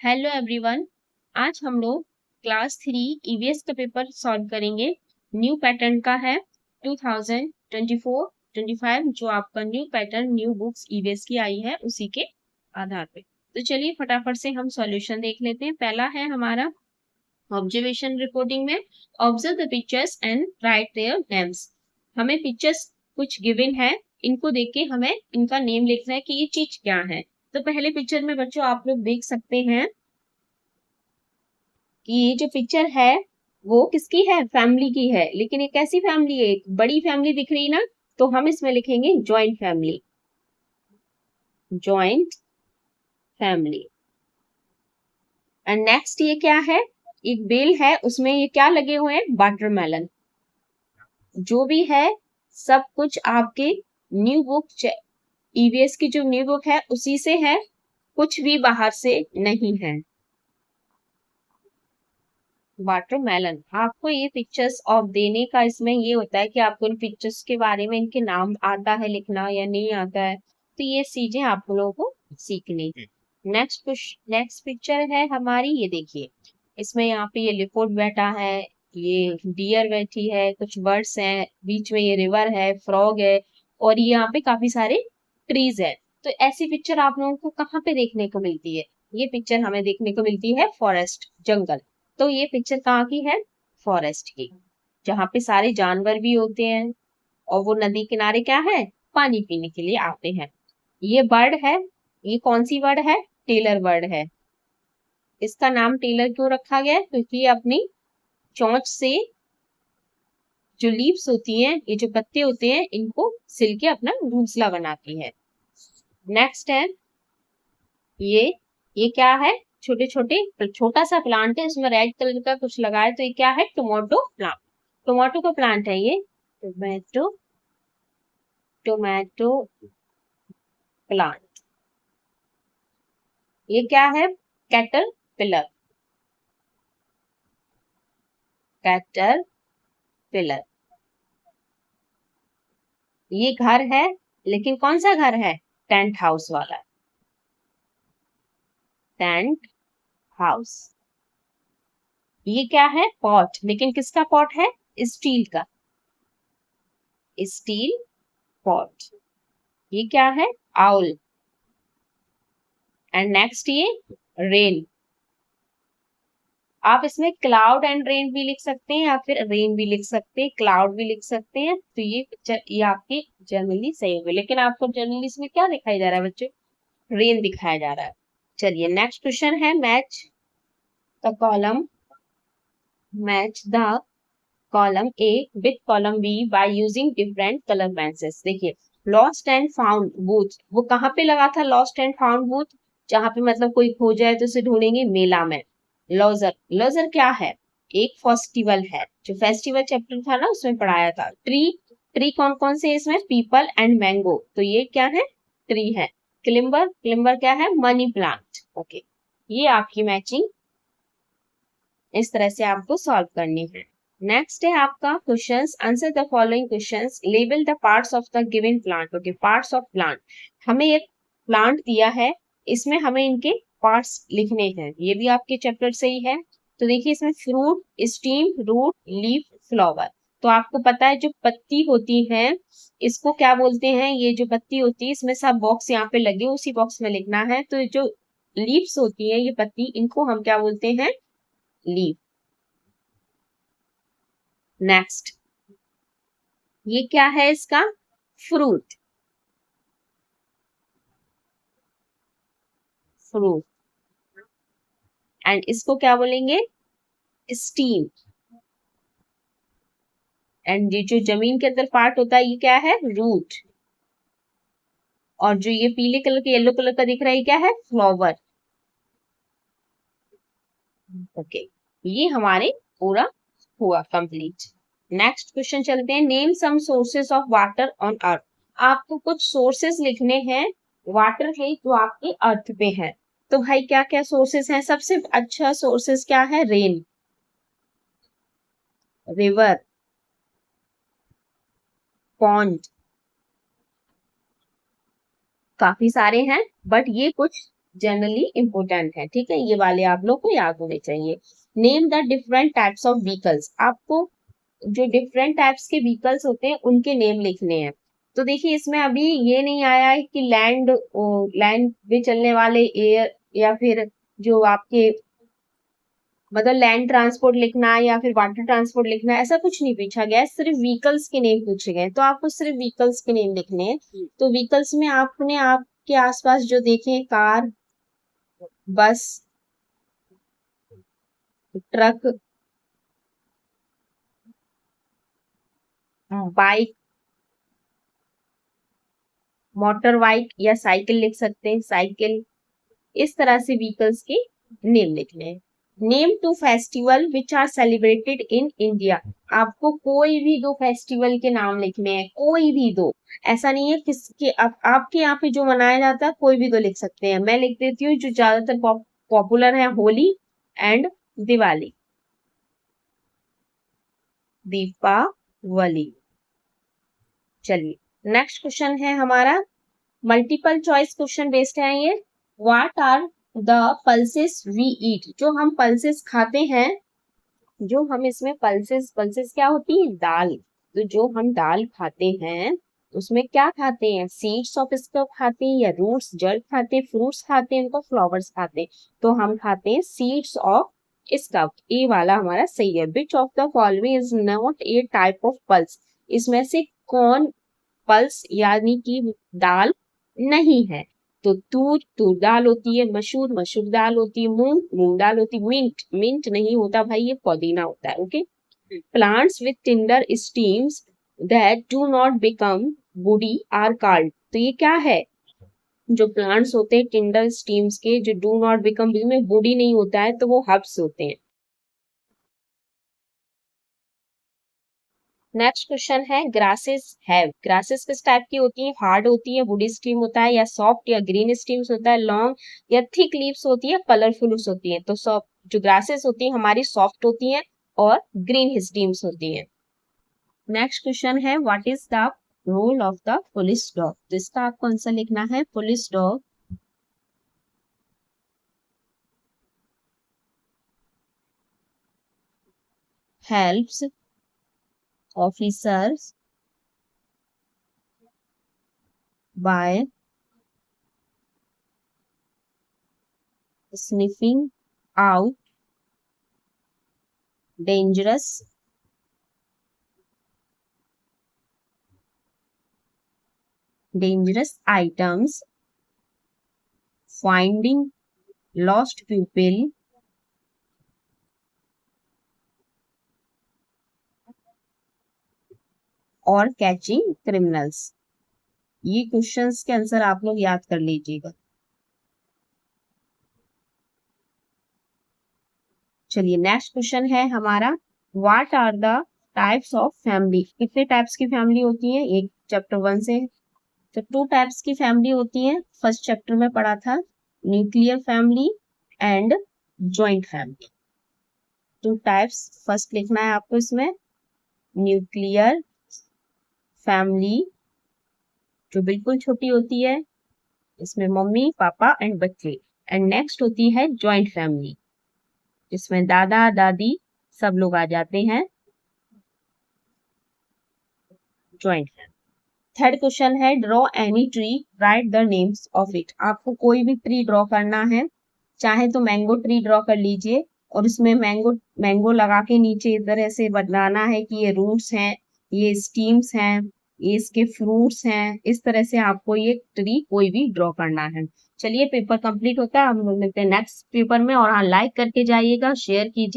Hello everyone. आज हम लोग क्लास 3 ईवीएस का पेपर सॉल्व करेंगे। न्यू पैटर्न का है 2024-25 जो आपका new pattern new books EVS की आई है उसी के आधार पे। तो चलिए फटाफट से हम सॉल्यूशन देख लेते हैं। पहला है हमारा ऑब्जर्वेशन रिपोर्टिंग में observe the pictures and right their names. हमें पिक्चर्स कुछ गिवन है, इनको देख के हमें इनका नेम लिखना है कि ये चीज क्या है। तो पहले पिक्चर में बच्चों आप लोग देख सकते हैं कि ये जो पिक्चर है वो किसकी है, फैमिली की है। लेकिन ये कैसी फैमिली है, एक बड़ी फैमिली दिख रही ना, तो हम इसमें लिखेंगे joint family, joint family. And next ये क्या है, एक बेल है, उसमें ये क्या लगे हुए हैं, वाटरमेलन। जो भी है सब कुछ आपके न्यू बुक ईवीएस की जो न्यू बुक है उसी से है, कुछ भी बाहर से नहीं है। वाटरमेलन आपको ये पिक्चर्स ऑफ देने का इसमें ये होता है कि आपको इन पिक्चर्स के बारे में इनके नाम आता है लिखना या नहीं आता है, तो ये चीजें आप लोगों को सीखनी है। नेक्स्ट पिक्चर है हमारी, ये देखिए इसमें यहाँ पे ये लिफोर्ड बैठा है, ये डियर बैठी है, कुछ बर्ड्स हैं, बीच में ये रिवर है, फ्रॉग है और ये यहाँ पे काफी सारे ट्रीज है। तो ऐसी पिक्चर आप लोगों को कहाँ पे देखने को मिलती है, ये पिक्चर हमें देखने को मिलती है फॉरेस्ट, जंगल। तो ये पिक्चर कहाँ की है, फॉरेस्ट की, जहाँ पे सारे जानवर भी होते हैं और वो नदी किनारे क्या है, पानी पीने के लिए आते हैं। ये बर्ड है, ये कौन सी बर्ड है, टेलर बर्ड है। इसका नाम टेलर क्यों रखा गया है, क्योंकि ये अपनी चोंच से जो लीव्स होती हैं, ये जो पत्ते होते हैं, इनको सिल के अपना घोंसला बनाती है। नेक्स्ट है ये क्या है, छोटे छोटे छोटा सा प्लांट है, इसमें रेड कलर का कुछ लगा है, तो ये क्या है, टोमेटो प्लांट। टोमेटो का प्लांट है ये, टोमेटो टोमेटो प्लांट। ये क्या है, कैटर पिलर, कैटर पिलर। ये घर है, लेकिन कौन सा घर है, टेंट हाउस वाला, टेंट हाउस। ये क्या है, पॉट, लेकिन किसका पॉट है, स्टील का, स्टील पॉट। ये क्या है, आउल। एंड नेक्स्ट ये रेन। आप इसमें क्लाउड एंड रेन भी लिख सकते हैं या फिर रेन भी लिख सकते हैं, क्लाउड भी लिख सकते हैं। तो ये आपकी जनरली सही होगी, लेकिन आपको जनरली इसमें क्या दिखाई जा रहा है बच्चों, रेन दिखाया जा रहा है। चलिए नेक्स्ट क्वेश्चन है, the column match the column A with column B by using different colour pencils. देखिए लॉस्ट एंड फाउंड बूथ, वो कहाँ पे लगा था, लॉस्ट एंड फाउंड बूथ, जहां पे मतलब कोई खो जाए तो उसे ढूंढेंगे, मेला में। लॉजर, लॉजर क्या है, एक फेस्टिवल है, जो फेस्टिवल चैप्टर था ना उसमें पढ़ाया था। ट्री, ट्री कौन कौन से इसमें, पीपल एंड मैंगो, तो ये क्या है, ट्री है। क्लिम्बर, क्लिम्बर क्या है, मनी प्लांट। ओके, ये आपकी मैचिंग इस तरह से आपको सॉल्व करनी है। नेक्स्ट है आपका questions, answer the following questions, label the parts of the given plant. Okay, parts of plant, हमें एक प्लांट दिया है, इसमें हमें इनके पार्ट्स लिखने हैं, ये भी आपके चैप्टर से ही है। तो देखिए इसमें fruit, stem, root, leaf, flower. तो आपको पता है जो पत्ती होती है इसको क्या बोलते हैं, ये जो पत्ती होती है इसमें सब बॉक्स यहाँ पे लगे, उसी बॉक्स में लिखना है। तो जो लीव्स होती है, ये पत्ती, इनको हम क्या बोलते हैं, लीफ। नेक्स्ट ये क्या है, इसका फ्रूट, फ्रूट। एंड इसको क्या बोलेंगे, स्टीम। एंड ये जो जमीन के अंदर पार्ट होता है ये क्या है, रूट। और जो ये पीले कलर के येलो कलर का दिख रहा है ये क्या है, फ्लावर। ओके, ये हमारे पूरा हुआ कंप्लीट। नेक्स्ट क्वेश्चन चलते हैं, name some sources of water on earth. आपको कुछ सोर्सेस लिखने हैं, वाटर है जो आपके अर्थ पे है। तो भाई क्या क्या सोर्सेस हैं, सबसे अच्छा सोर्सेस क्या है, रेन, रिवर, पॉन्ड, काफी सारे हैं बट ये कुछ जनरली इंपोर्टेंट है, ठीक है, ये वाले आप लोग को याद होने चाहिए। Name the different types of vehicles, आपको जो डिफरेंट टाइप्स के व्हीकल्स होते हैं उनके नेम लिखने हैं। तो देखिए इसमें अभी ये नहीं आया है कि लैंड पे चलने वाले, एयर, या फिर जो आपके मतलब लैंड ट्रांसपोर्ट लिखना है या फिर वाटर ट्रांसपोर्ट लिखना है, ऐसा कुछ नहीं पूछा गया है, सिर्फ व्हीकल्स के नेम पूछे गए हैं। तो आपको सिर्फ व्हीकल्स के नेम लिखने हैं। तो व्हीकल्स में आपने आपके आसपास जो देखे, कार, बस, ट्रक, बाइक, मोटर बाइक या साइकिल लिख सकते हैं, साइकिल, इस तरह से व्हीकल्स के नेम लिखने हैं। Name two festival which are celebrated in India, आपको कोई भी दो फेस्टिवल के नाम लिखने हैं, कोई भी दो, ऐसा नहीं है किसके, आपके यहाँ पे जो मनाया जाता है कोई भी दो लिख सकते हैं। मैं लिख देती हूँ जो ज्यादातर पॉपुलर है, होली एंड दिवाली, दीपावली। चलिए नेक्स्ट क्वेश्चन है हमारा मल्टीपल चॉइस क्वेश्चन बेस्ड है ये। What are the pulses we eat, जो हम पल्सेस खाते हैं, जो हम इसमें पल्सेस, पल्सेस क्या होती है, दाल। तो जो हम दाल खाते हैं उसमें क्या खाते हैं, सीड्स ऑफ स्कप खाते हैं या रूट्स, जड़ खाते हैं, फ्रूट्स खाते हैं, उनको फ्लावर्स खाते हैं। तो हम खाते हैं सीड्स ऑफ स्कप, ए वाला हमारा सही है। Which of the following is not a type of pulse, इसमें से कौन पल्स यानी कि दाल नहीं है। तो तूर दाल होती है, मसूर दाल होती है, मूंग दाल होती है, मिंट नहीं होता भाई, ये पुदीना होता है। Okay. Plants with tender stems that do not become woody are called, तो ये क्या है, जो प्लांट्स होते हैं टिंडर स्टीम्स के, जो डू नॉट बिकम, जिसमें वुडी नहीं होता है, तो वो हर्ब्स होते हैं। नेक्स्ट क्वेश्चन है ग्रासेस हैव, ग्रासेस किस टाइप की होती है, हार्ड होती है, वुडी स्टीम होता है, या सॉफ्ट या ग्रीन स्टीम्स होता है, लॉन्ग या थिक लीव्स होती है, कलरफुल होती है। तो जो ग्रासेस होती है हमारी सॉफ्ट होती है और ग्रीन स्टीम्स होती है। नेक्स्ट क्वेश्चन है what is the role of the police dog, तो इसका आपको आंसर लिखना है police dog helps officers by sniffing out dangerous items, finding lost people और कैचिंग क्रिमिनल्स। ये क्वेश्चंस के आंसर आप लोग याद कर लीजिएगा। चलिए नेक्स्ट क्वेश्चन है हमारा what are the types of family, कितने टाइप्स की फैमिली होती है, एक चैप्टर 1 से। तो 2 टाइप्स की फैमिली होती है, फर्स्ट चैप्टर में पढ़ा था, nuclear family and joint family. 2 types first लिखना है आपको इसमें, न्यूक्लियर फैमिली जो बिल्कुल छोटी होती है, इसमें मम्मी पापा एंड बच्चे, एंड नेक्स्ट होती है जॉइंट फैमिली जिसमें दादा दादी सब लोग आ जाते हैं, जॉइंट फैमिली। थर्ड क्वेश्चन है draw any tree right the names of it, आपको कोई भी ट्री ड्रॉ करना है, चाहे तो मैंगो ट्री ड्रॉ कर लीजिए और उसमें मैंगो लगा के नीचे इस तरह से बताना है कि ये रूट्स हैं, ये स्टीम्स हैं, ये इसके फ्रूट्स हैं, इस तरह से आपको ये ट्री कोई भी ड्रॉ करना है। चलिए पेपर कंप्लीट होता है, हम लोग मिलते हैं नेक्स्ट पेपर में, और हाँ लाइक करके जाइएगा, शेयर कीजिए।